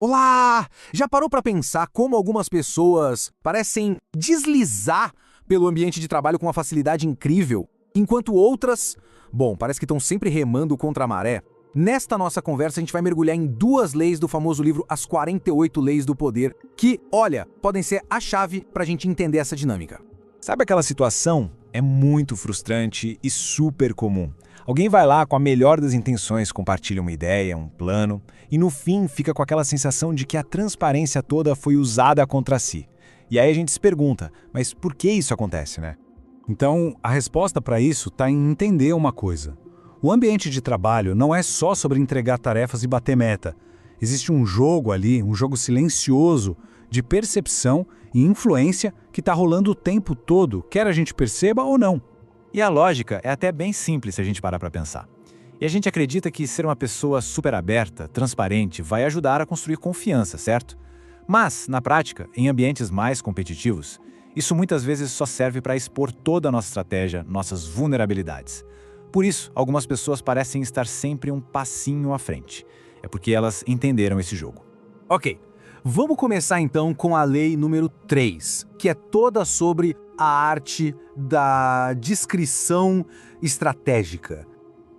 Olá! Já parou para pensar como algumas pessoas parecem deslizar pelo ambiente de trabalho com uma facilidade incrível, enquanto outras, parece que estão sempre remando contra a maré? Nesta nossa conversa, a gente vai mergulhar em duas leis do famoso livro As 48 Leis do Poder, que, olha, podem ser a chave para a gente entender essa dinâmica. Sabe aquela situação? É muito frustrante e super comum. Alguém vai lá com a melhor das intenções, compartilha uma ideia, um plano, e no fim fica com aquela sensação de que a transparência toda foi usada contra si. E aí a gente se pergunta, mas por que isso acontece, né? Então, a resposta para isso está em entender uma coisa. O ambiente de trabalho não é só sobre entregar tarefas e bater meta. Existe um jogo ali, um jogo silencioso, de percepção e influência que está rolando o tempo todo, quer a gente perceba ou não. E a lógica é até bem simples se a gente parar para pensar. E a gente acredita que ser uma pessoa super aberta, transparente, vai ajudar a construir confiança, certo? Mas, na prática, em ambientes mais competitivos, isso muitas vezes só serve para expor toda a nossa estratégia, nossas vulnerabilidades. Por isso, algumas pessoas parecem estar sempre um passinho à frente. É porque elas entenderam esse jogo. Ok, vamos começar então com a lei número 3, que é toda sobre a arte da descrição estratégica.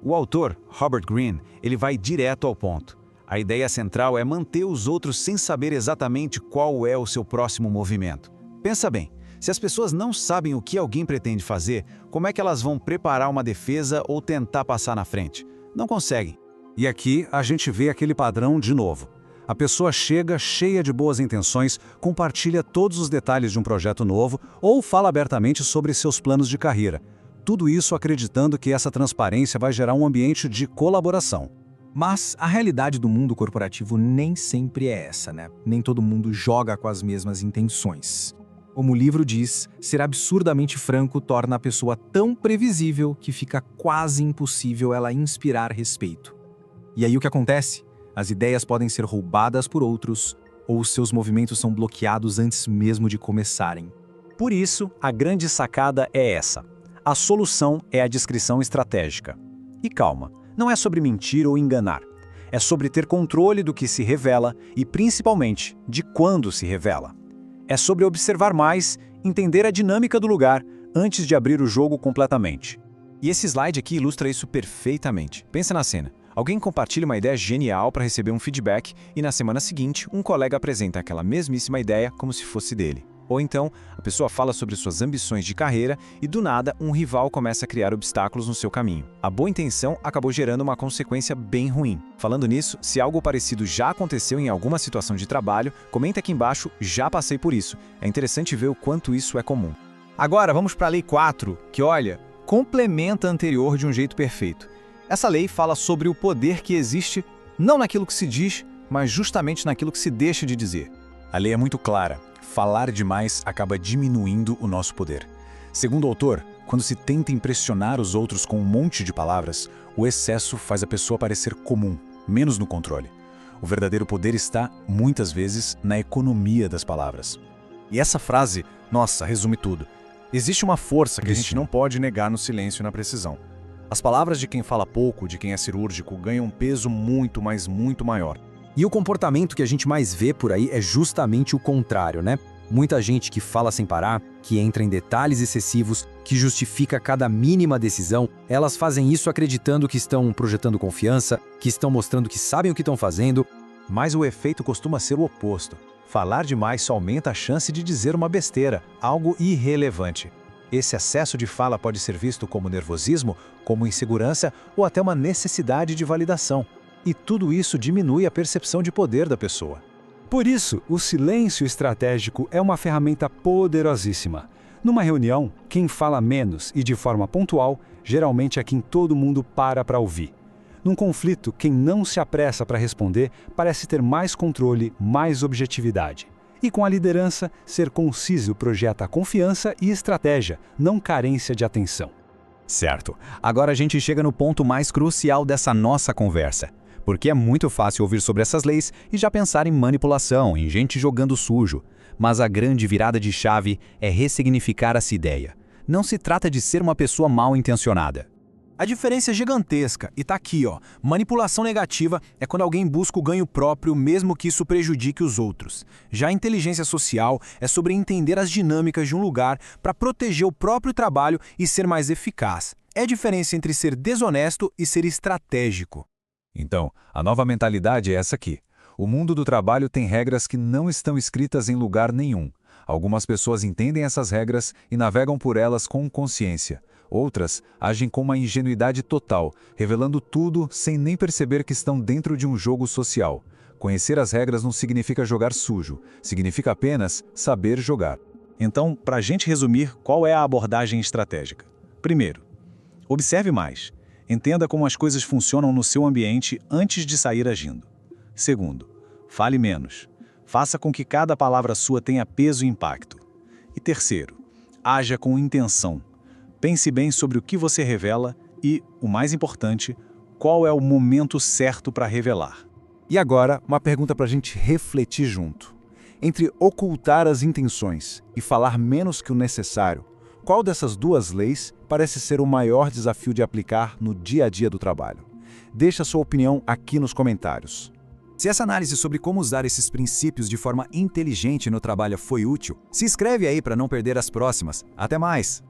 O autor, Robert Greene, ele vai direto ao ponto. A ideia central é manter os outros sem saber exatamente qual é o seu próximo movimento. Pensa bem, se as pessoas não sabem o que alguém pretende fazer, como é que elas vão preparar uma defesa ou tentar passar na frente? Não conseguem. E aqui a gente vê aquele padrão de novo. A pessoa chega cheia de boas intenções, compartilha todos os detalhes de um projeto novo ou fala abertamente sobre seus planos de carreira. Tudo isso acreditando que essa transparência vai gerar um ambiente de colaboração. Mas a realidade do mundo corporativo nem sempre é essa, né? Nem todo mundo joga com as mesmas intenções. Como o livro diz, ser absurdamente franco torna a pessoa tão previsível que fica quase impossível ela inspirar respeito. E aí o que acontece? As ideias podem ser roubadas por outros, ou os seus movimentos são bloqueados antes mesmo de começarem. Por isso, a grande sacada é essa. A solução é a descrição estratégica. E calma, não é sobre mentir ou enganar. É sobre ter controle do que se revela e, principalmente, de quando se revela. É sobre observar mais, entender a dinâmica do lugar, antes de abrir o jogo completamente. E esse slide aqui ilustra isso perfeitamente. Pensa na cena. Alguém compartilha uma ideia genial para receber um feedback e na semana seguinte um colega apresenta aquela mesmíssima ideia como se fosse dele. Ou então, a pessoa fala sobre suas ambições de carreira e do nada um rival começa a criar obstáculos no seu caminho. A boa intenção acabou gerando uma consequência bem ruim. Falando nisso, se algo parecido já aconteceu em alguma situação de trabalho, comenta aqui embaixo, já passei por isso. É interessante ver o quanto isso é comum. Agora vamos para a lei 4, que olha, complementa a anterior de um jeito perfeito. Essa lei fala sobre o poder que existe, não naquilo que se diz, mas justamente naquilo que se deixa de dizer. A lei é muito clara. Falar demais acaba diminuindo o nosso poder. Segundo o autor, quando se tenta impressionar os outros com um monte de palavras, o excesso faz a pessoa parecer comum, menos no controle. O verdadeiro poder está, muitas vezes, na economia das palavras. E essa frase, nossa, resume tudo. Existe uma força que a gente não pode negar no silêncio e na precisão. As palavras de quem fala pouco, de quem é cirúrgico, ganham um peso muito, mas muito maior. E o comportamento que a gente mais vê por aí é justamente o contrário, né? Muita gente que fala sem parar, que entra em detalhes excessivos, que justifica cada mínima decisão, elas fazem isso acreditando que estão projetando confiança, que estão mostrando que sabem o que estão fazendo. Mas o efeito costuma ser o oposto. Falar demais só aumenta a chance de dizer uma besteira, algo irrelevante. Esse excesso de fala pode ser visto como nervosismo, como insegurança ou até uma necessidade de validação. E tudo isso diminui a percepção de poder da pessoa. Por isso, o silêncio estratégico é uma ferramenta poderosíssima. Numa reunião, quem fala menos e de forma pontual, geralmente é quem todo mundo para ouvir. Num conflito, quem não se apressa para responder parece ter mais controle, mais objetividade. E com a liderança, ser conciso projeta confiança e estratégia, não carência de atenção. Certo. Agora a gente chega no ponto mais crucial dessa nossa conversa. Porque é muito fácil ouvir sobre essas leis e já pensar em manipulação, em gente jogando sujo. Mas a grande virada de chave é ressignificar essa ideia. Não se trata de ser uma pessoa mal intencionada. A diferença é gigantesca e tá aqui, ó. Manipulação negativa é quando alguém busca o ganho próprio, mesmo que isso prejudique os outros. Já a inteligência social é sobre entender as dinâmicas de um lugar para proteger o próprio trabalho e ser mais eficaz. É a diferença entre ser desonesto e ser estratégico. Então, a nova mentalidade é essa aqui. O mundo do trabalho tem regras que não estão escritas em lugar nenhum. Algumas pessoas entendem essas regras e navegam por elas com consciência. Outras agem com uma ingenuidade total, revelando tudo sem nem perceber que estão dentro de um jogo social. Conhecer as regras não significa jogar sujo, significa apenas saber jogar. Então, para a gente resumir, qual é a abordagem estratégica? Primeiro, observe mais. Entenda como as coisas funcionam no seu ambiente antes de sair agindo. Segundo, fale menos. Faça com que cada palavra sua tenha peso e impacto. E terceiro, haja com intenção. Pense bem sobre o que você revela e, o mais importante, qual é o momento certo para revelar. E agora, uma pergunta para a gente refletir junto. Entre ocultar as intenções e falar menos que o necessário, qual dessas duas leis parece ser o maior desafio de aplicar no dia a dia do trabalho? Deixe a sua opinião aqui nos comentários. Se essa análise sobre como usar esses princípios de forma inteligente no trabalho foi útil, se inscreve aí para não perder as próximas. Até mais!